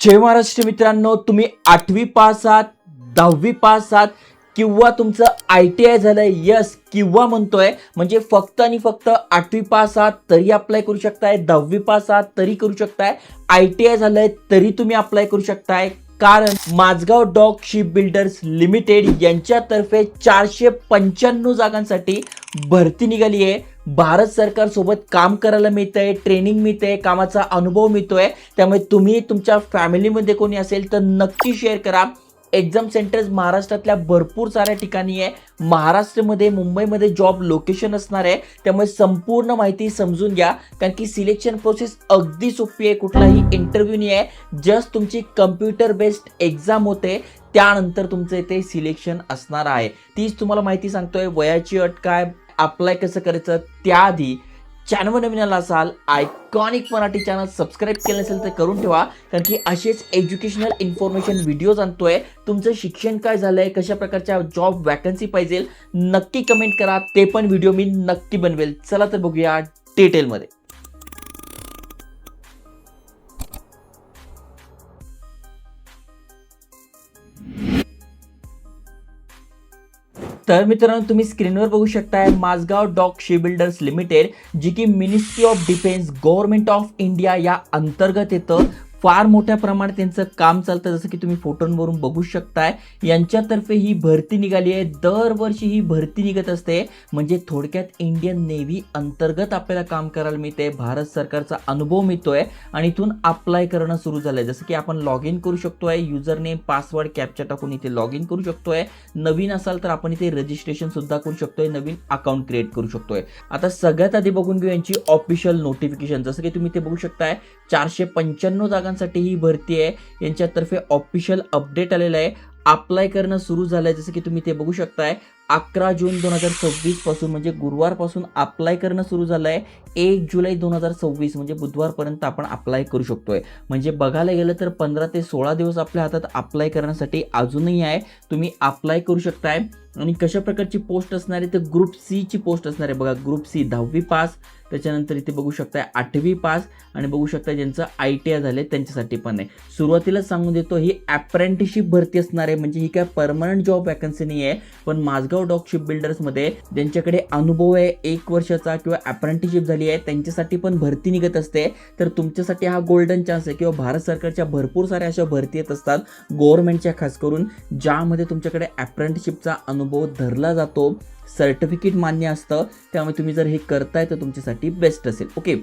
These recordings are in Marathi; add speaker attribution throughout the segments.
Speaker 1: जय महाराष्ट्र मित्रांनो, तुम्ही 8वी पास आहात, 10वी पास आहात किंवा तुमचं ITI झालंय, यस किंवा म्हणतोय म्हणजे फक्त आणि फक्त 8वी पास आहात तरी अप्लाय करू शकताय, 10वी पास आहात तरी करू शकताय, ITI झालंय तरी तुम्ही अप्लाय करू शकताय. कारण Mazagon dock ship builders limited यांच्यातर्फे 495 जागांसाठी भरती निघाली आहे. भारत सरकार सोबत काम करायला मिळतंय, ट्रेनिंग मिळते, कामाचा अनुभव मिळतोय. त्यामुळे तुम्ही तुमच्या फॅमिलीमध्ये कोणी असेल तर नक्की शेअर करा. एक्झाम सेंटर्स महाराष्ट्रातल्या भरपूर साऱ्या ठिकाणी आहे. महाराष्ट्रामध्ये, मुंबईमध्ये जॉब लोकेशन असणार आहे. त्यामुळे संपूर्ण माहिती समजून घ्या, कारण की सिलेक्शन प्रोसेस अगदी सोपी आहे. कुठलाही इंटरव्ह्यू नाही आहे, जस्ट तुमची कम्प्युटर बेस्ड एक्झाम होते, त्यानंतर तुमचं इथे सिलेक्शन असणार आहे. तीच तुम्हाला माहिती सांगतोय. वयाची अट काय, अप्लाय कसं करायचं, त्याआधी चॅनलवर नवीन आला असाल, आयकॉनिक मराठी चॅनल सबस्क्राईब केलं नसेल तर करून ठेवा, कारण की असेच एज्युकेशनल इन्फॉर्मेशन व्हिडिओज आणतोय. तुमचं शिक्षण काय झालंय, कशा प्रकारच्या जॉब वॅकन्सी पाहिजे, नक्की कमेंट करा, ते पण व्हिडिओ मी नक्की बनवेल. चला तर बघूया डिटेलमध्ये. तर मित्रांनो, तुम्ही स्क्रीनवर बघू शकताय Mazagon dock ship builders limited, जी की ministry of defence, government of India या अंतर्गत येतं. फार मोठ्या प्रमाणात त्यांचं काम चालतं, जसं की तुम्ही फोटोंवरून बघू शकताय. यांच्यातर्फे ही भरती निघाली आहे. दरवर्षी ही भरती निघत असते. म्हणजे थोडक्यात इंडियन नेव्ही अंतर्गत आपल्याला काम करायला मिळते. भारत सरकारचा अनुभव मिळतोय आणि इथून अप्लाय करणं सुरू झालंय. जसं की आपण लॉग इन करू शकतोय, युजर नेम, पासवर्ड, कॅप्चा टाकून इथे लॉग इन करू शकतोय. नवीन असाल तर आपण इथे रजिस्ट्रेशन सुद्धा करू शकतोय, नवीन अकाउंट क्रिएट करू शकतोय. आता सगळ्यात आधी बघून घेऊ यांची ऑफिशियल नोटिफिकेशन. जसं की तुम्ही इथे बघू शकताय 495 जागांसाठी ही भरती आहे. यांच्यातर्फे ऑफिशियल अपडेट आलेला आहे. अप्लाय करणं सुरू झालंय. जसं की तुम्ही ते बघू शकताय 11 जून 2026 पासून, म्हणजे गुरुवारपासून अप्लाय करणं सुरू झालंय. 1 जुलै 2026 म्हणजे बुधवारपर्यंत आपण अप्लाय करू शकतोय. म्हणजे बघायला गेलं तर 15 ते 16 दिवस आपल्या हातात अप्लाय करण्यासाठी अजूनही आहे. तुम्ही अप्लाय करू शकताय. आणि कशा प्रकारची पोस्ट असणार आहे तर ग्रुप सी ची पोस्ट असणार आहे. बघा, ग्रुप सी 10वी पास, त्याच्यानंतर इथे बघू शकताय 8वी पास, आणि बघू शकता ज्यांचं ITI झाले त्यांच्यासाठी पण आहे. सुरुवातीला सांगून देतो, ही अप्रेंटिसशिप भरती असणार आहे. म्हणजे ही काय परमनंट जॉब वॅकन्सी नाही आहे. पण माझगाव डॉक शिप बिल्डर्समध्ये ज्यांच्याकडे अनुभव आहे 1 वर्षाचा किंवा अप्रेंटिसशिप झाली आहे त्यांच्यासाठी पण भरती निघत असते. तर तुमच्यासाठी हा गोल्डन चान्स आहे. किंवा भारत सरकारच्या भरपूर साऱ्या अशा भरती येत असतात गव्हर्नमेंटच्या, खास करून ज्यामध्ये तुमच्याकडे अप्रेंटिसशिपचा अनुभव धरला जातो, सर्टिफिकेट मान्य असतं. त्यामुळे तुम्ही जर हे करताय तर तुमच्यासाठी बेस्ट असेल. ओके,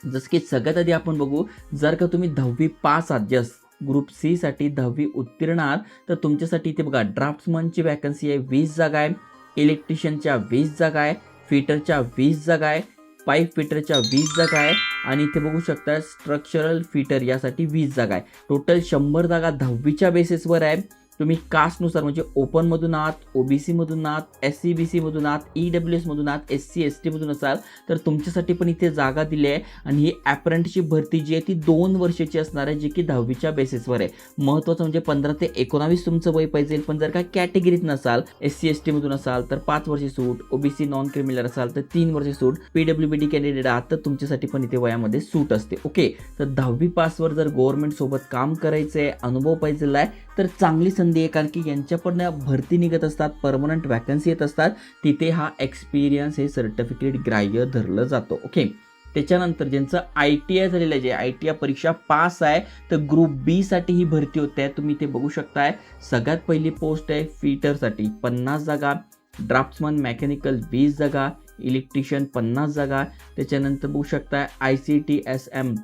Speaker 1: जसं की सगळ्यात आधी आपण बघू, जर का तुम्ही 10वी पास आहात, जस्ट ग्रुप सी साठी 10वी उत्तीर्ण आहात, तर तुमच्यासाठी इथे बघा ड्राफ्ट्समनची वॅकन्सी आहे, 20 जागा आहे. इलेक्ट्रिशियनच्या 20 जागा आहे. फिटरच्या 20 जागा आहे. पाईप फिटरच्या 20 जागा आहे. आणि इथे बघू शकता स्ट्रक्चरल फिटर यासाठी 20 जागा आहे. टोटल 100 जागा 10वीच्या बेसिसवर आहे. तुम्ही कास्टनुसार म्हणजे ओपनमधून आहात, OBC मधून आहात, SC BC मधून आहात, EWS मधून आहात, SC ST मधून असाल तर तुमच्यासाठी पण इथे जागा दिली आहे. आणि ही अप्रेंटिसशिप भरती जी आहे ती 2 वर्षाची असणार आहे, जी की 10वीच्या बेसिसवर आहे. महत्त्वाचं म्हणजे 15 ते 19 तुमचं वय पाहिजे. पण जर का कॅटेगरीत नसाल, SC ST मधून असाल तर 5 वर्षे सूट, OBC नॉन क्रिमिनल असाल तर 3 वर्षे सूट, PWBD कॅन्डिडेट आहात तर तुमच्यासाठी पण इथे वयामध्ये सूट असते. ओके, तर 10वी पासवर जर गव्हर्नमेंट सोबत काम करायचं आहे, अनुभव पाहिजे आहे, तर चांगली संधी आहे. कारण की यांच्याकडनं भरती निघत असतात, परमनंट वॅकन्सी येत असतात, तिथे हा एक्सपिरियन्स हे सर्टिफिकेट ग्राह्य धरलं जातं. ओके, त्याच्यानंतर ज्यांचं ITI झालेलं आहे, जे ITI परीक्षा पास आहे, तर ग्रुप बी साठी ही भरती होते. तुम्ही ते बघू शकताय. सगळ्यात पहिली पोस्ट आहे फिटरसाठी 50 जागा, ड्राफ्ट्समन मेकॅनिकल 20 जागा, इलेक्ट्रिशियन 50 जागा, त्याच्यानंतर बघू शकताय ICTSM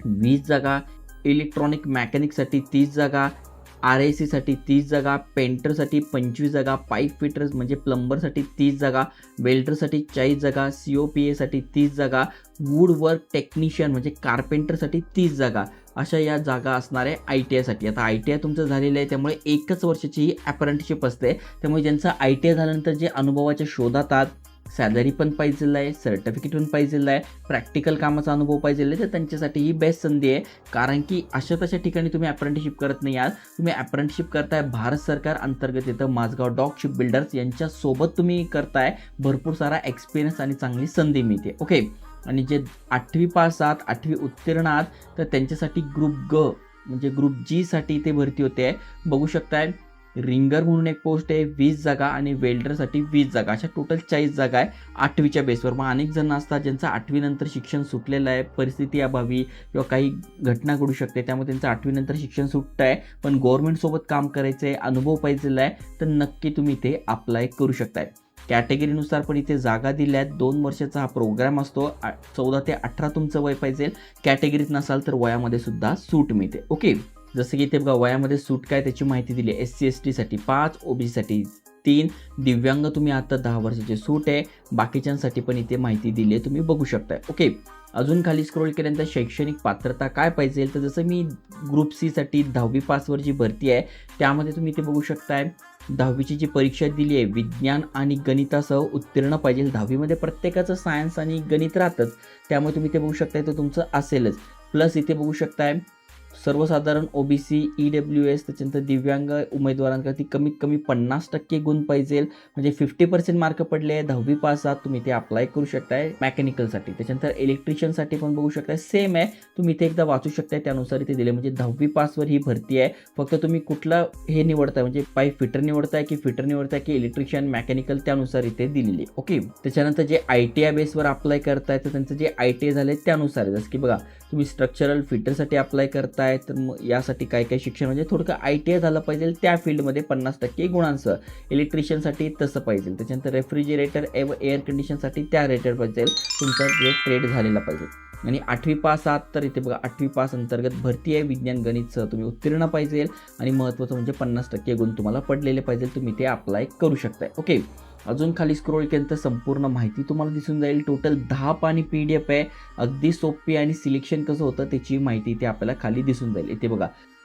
Speaker 1: 20 जागा, इलेक्ट्रॉनिक मेकॅनिकसाठी 30 जागा, RAC साठी 30 जागा, पेंटरसाठी 25 जागा, पाईप फिटर्स म्हणजे प्लंबरसाठी 30 जागा, वेल्डरसाठी 40 जागा, COPA साठी 30 जागा, वूड वर्क टेक्निशियन म्हणजे कार्पेंटरसाठी 30 जागा, अशा या जागा असणार आहे ITI साठी. आता ITI तुमचं झालेलं आहे त्यामुळे 1 वर्षाची ही अप्रेंटिसशिप असते. त्यामुळे ज्यांचं ITI झाल्यानंतर जे अनुभवाच्या शोधात आहात, सॅलरी पण पाहिजे आहे, सर्टिफिकेट पण पाहिजे आहे, प्रॅक्टिकल कामाचा अनुभव पाहिजे आहे, तर त्यांच्यासाठी ही बेस्ट संधी आहे. कारण की अशा तशा ठिकाणी तुम्ही अप्रेंटिसशिप करत नाही आहात, तुम्ही अप्रेंटिसशिप करताय भारत सरकार अंतर्गत येतं माझगाव डॉक शिप बिल्डर्स यांच्यासोबत तुम्ही करताय. भरपूर सारा एक्सपिरियन्स आणि चांगली संधी मिळते. ओके, आणि जे 8वी पास आहात, 8वी उत्तीर्ण आहात तर त्यांच्यासाठी ग्रुप ग म्हणजे ग्रुप जी साठी इथे भरती होते आहे. बघू शकताय रिंगर म्हणून एक पोस्ट आहे 20 जागा आणि वेल्डरसाठी 20 जागा, अशा टोटल 40 जागा आहे 8वीच्या बेसवर. मग अनेक जण असतात ज्यांचं 8वी नंतर शिक्षण सुटलेलं आहे, परिस्थिती अभावी किंवा काही घटना घडू शकते, त्यामुळे त्यांचं 8वी नंतर शिक्षण सुटतं आहे, पण गव्हर्नमेंटसोबत काम करायचं आहे, अनुभव पाहिजेला आहे, तर नक्की तुम्ही इथे अप्लाय करू शकताय. कॅटेगरीनुसार पण इथे जागा दिल्या आहेत. 2 वर्षाचा हा प्रोग्राम असतो. 14 ते 18 तुमचं वय पाहिजे. कॅटेगरीत नसाल तर वयामध्ये सुद्धा सूट मिळते. ओके, जसं की इथे बघा वयामध्ये सूट काय त्याची माहिती दिली आहे. SC ST साठी 5, OBC साठी 3, दिव्यांग तुम्ही आता 10 वर्षाची सूट आहे. बाकीच्यांसाठी पण इथे माहिती दिली आहे, तुम्ही बघू शकताय. ओके, अजून खाली स्क्रोल केल्यानंतर शैक्षणिक पात्रता काय पाहिजे, तर जसं मी ग्रुप सी साठी 10वी पासवर जी भरती आहे त्यामध्ये तुम्ही इथे बघू शकताय 10वीची जी परीक्षा दिली आहे विज्ञान आणि गणितासह उत्तीर्ण पाहिजे. 10वीमध्ये प्रत्येकाचं सायन्स आणि गणित राहतंच, त्यामुळे तुम्ही इथे बघू शकताय तर तुमचं असेलच. प्लस इथे बघू शकताय सर्वसाधारण OBC EWS त्याच्यानंतर दिव्यांग उमेदवारांकरती कमीत कमी 50% गुण पाहिजे, म्हणजे 50% मार्क पडले. 10वी पास आहात तुम्ही इथे अप्लाय करू शकताय मेकॅनिकलसाठी. त्याच्यानंतर इलेक्ट्रिशियनसाठी पण बघू शकताय सेम आहे, तुम्ही इथे एकदा वाचू शकताय त्यानुसार इथे दिले. म्हणजे 10वी पासवर ही भरती आहे. फक्त तुम्ही कुठला हे निवडताय, म्हणजे पाईप फिटर निवडताय की फिटर निवडताय की इलेक्ट्रिशियन मेकॅनिकल, त्यानुसार इथे दिलेली. ओके, त्याच्यानंतर जे ITI बेसवर अप्लाय करताय तर त्यांचं जे ITI झालंय त्यानुसार, जसं की बघा तुम्ही स्ट्रक्चरल फिटरसाठी अप्लाय करताय तर मग यासाठी काय काय शिक्षण, म्हणजे थोडं ITI झालं पाहिजे त्या फील्डमध्ये 50% गुणांसह. इलेक्ट्रिशियनसाठी तसं पाहिजे. त्याच्यानंतर रेफ्रिजरेटर एअर कंडिशनसाठी त्या रेटेड पाहिजे, तुमचा जे ट्रेड झालेला पाहिजे. आणि 8वी पास आहात तर इथे बघा 8वी पास अंतर्गत भरती आहे, विज्ञान गणितसह तुम्ही उत्तीर्ण पाहिजे. आणि महत्त्वाचं म्हणजे 50% गुण तुम्हाला पडलेले पाहिजे, तुम्ही ते अप्लाय करू शकताय. ओके, अजून खाली स्क्रोल केल्यानंतर संपूर्ण माहिती तुम्हाला दिसून जाईल. टोटल 10 पानी PDF आहे, अगदी सोपी, आणि सिलेक्शन कसं होतं त्याची माहिती इथे आपल्याला खाली दिसून जाईल.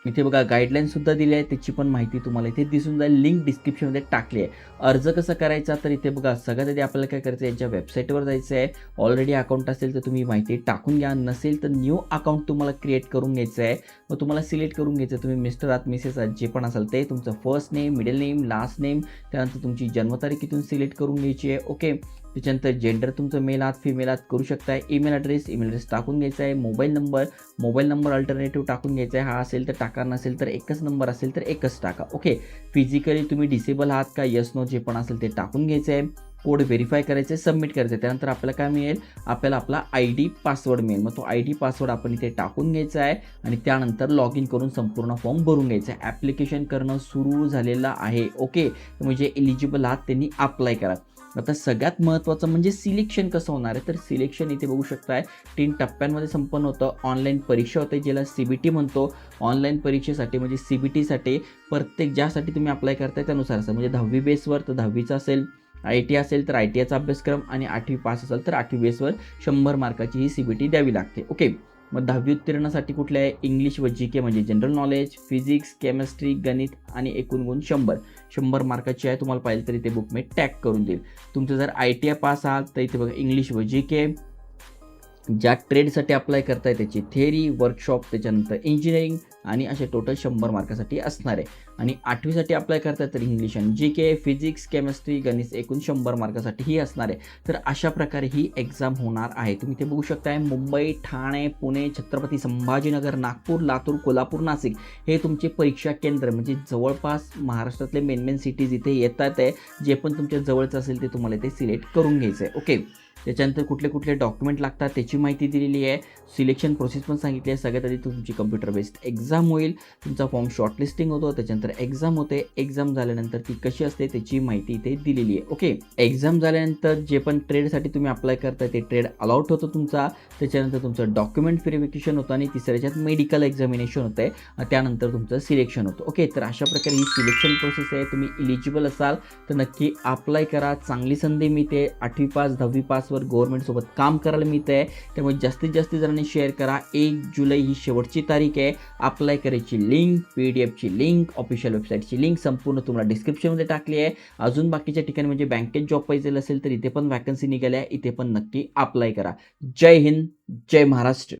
Speaker 1: इथे बघा गाईडलाईन सुद्धा दिली आहे, त्याची पण माहिती तुम्हाला इथे दिसून जाईल. लिंक डिस्क्रिप्शनमध्ये टाकली आहे. अर्ज कसा करायचा तर इथे बघा सगळ्यात आधी आपल्याला काय करायचं आहे, यांच्या वेबसाईटवर जायचं आहे. ऑलरेडी अकाउंट असेल तर तुम्ही माहिती टाकून घ्या, नसेल तर न्यू अकाउंट तुम्हाला क्रिएट करून घ्यायचं आहे. मग तुम्हाला सिलेक्ट करून घ्यायचं, तुम्ही मिस्टर आहात मिसेस आहात जे पण असाल ते, तुमचं first name, middle name, last name, त्यानंतर तुमची जन्मतारीख इथून सिलेक्ट करून घ्यायची आहे. ओके, त्याच्यानंतर जेंडर तुमचं मेल आहात फिमेल आहात करू शकताय. ईमेल ॲड्रेस टाकून घ्यायचा आहे. मोबाईल नंबर अल्टरनेटिव्ह टाकून घ्यायचा आहे, हा असेल तर टाका, नसेल तर एकच नंबर असेल तर एकच टाका. ओके, फिजिकली तुम्ही डिसेबल आहात का, यस नो जे पण असेल ते टाकून घ्यायचं आहे. कोड व्हेरीफाय करायचं आहे, सबमिट करायचं आहे. त्यानंतर आपल्याला काय मिळेल, आपल्याला आपला ID पासवर्ड मिळेल. मग तो ID पासवर्ड आपण इथे टाकून घ्यायचा आहे आणि त्यानंतर लॉग इन करून संपूर्ण फॉर्म भरून घ्यायचा आहे. ॲप्लिकेशन करणं सुरू झालेलं आहे. ओके, म्हणजे एलिजिबल आहात त्यांनी अप्लाय करा. आता सगळ्यात महत्त्वाचं म्हणजे सिलेक्शन कसं होणार आहे, तर सिलेक्शन इथे बघू शकताय 3 टप्प्यांमध्ये संपन्न होतं. ऑनलाईन परीक्षा होते ज्याला CBT म्हणतो. ऑनलाईन परीक्षेसाठी म्हणजे CBTसाठी प्रत्येक ज्यासाठी तुम्ही अप्लाय करताय त्यानुसार असं, म्हणजे 10वी बेसवर तर 10वीचं असेल, ITI असेल तर ITIचा अभ्यासक्रम, आणि 8वी पास असेल तर 8वी बेसवर 100 मार्काची ही CBT द्यावी लागते. ओके, मग 10वी उत्तीर्णासाठी कुठले आहे, इंग्लिश व GK म्हणजे जनरल नॉलेज, फिजिक्स, केमिस्ट्री, गणित, आणि एकूण गुण 100 मार्काची आहे. तुम्हाला पाहिजे तर इथे बुक मी टॅग करून देईल. तुमचं जर ITI पास आहात तर इथे बघा इंग्लिश व GK. ज्या ट्रेडसाठी अप्लाय करताय त्याची थेअरी, वर्कशॉप, त्याच्यानंतर इंजिनिअरिंग, आणि असे टोटल 100 मार्कासाठी असणार आहे. आणि 8वीसाठी अप्लाय करताय तर इंग्लिश आणि GK, फिजिक्स, केमिस्ट्री, गणित एकूण 100 मार्कासाठी ही असणार आहे. तर अशा प्रकारे ही एक्झाम होणार आहे. तुम्ही ते बघू शकताय मुंबई, ठाणे, पुणे, छत्रपती संभाजीनगर, नागपूर, लातूर, कोल्हापूर, नाशिक हे तुमचे परीक्षा केंद्र, म्हणजे जवळपास महाराष्ट्रातले मेन सिटीज इथे येतात आहे. जे पण तुमच्या जवळचं असेल ते तुम्हाला इथे सिलेक्ट करून घ्यायचं आहे. ओके, त्याच्यानंतर कुठले डॉक्युमेंट लागतात त्याची माहिती दिलेली आहे. सिलेक्शन प्रोसेस पण सांगितली आहे. सगळ्यात आधी तुमची कम्प्युटर बेस्ड एक्झाम होईल, तुमचा फॉर्म शॉर्टलिस्टिंग होतो, त्याच्यानंतर एक्झाम होते. एक्झाम झाल्यानंतर ती कशी असते त्याची माहिती इथे दिलेली आहे. ओके, एक्झाम झाल्यानंतर जे पण ट्रेडसाठी तुम्ही अप्लाय करताय ते ट्रेड अलाउट होतं तुमचा. त्याच्यानंतर तुमचं डॉक्युमेंट व्हेरिफिकेशन होतं, आणि तिसऱ्याच्यात मेडिकल एक्झामिनेशन होतं आहे. त्यानंतर तुमचं सिलेक्शन होतं. ओके, तर अशा प्रकारे ही सिलेक्शन प्रोसेस आहे. तुम्ही इलिजिबल असाल तर नक्की अप्लाय करा. चांगली संधी मिळते. 8वी पास 10वी पासवर गव्हर्नमेंटसोबत काम करायला मिळतं आहे. त्यामुळे जास्तीत जास्त जणांनी शेअर करा. 1 जुलै ही शेवटची तारीख आहे. अप्लाय करायची लिंक, PDFची लिंक, ऑफिशियल वेबसाईटची लिंक संपूर्ण तुम्हाला डिस्क्रिप्शनमध्ये टाकली आहे. अजून बाकीच्या ठिकाणी म्हणजे बँकेत जॉब पाहिजे असेल तर इथे पण वॅकन्सी निघाल्या आहे, इथे पण नक्की अप्लाय करा. जय हिंद, जय महाराष्ट्र.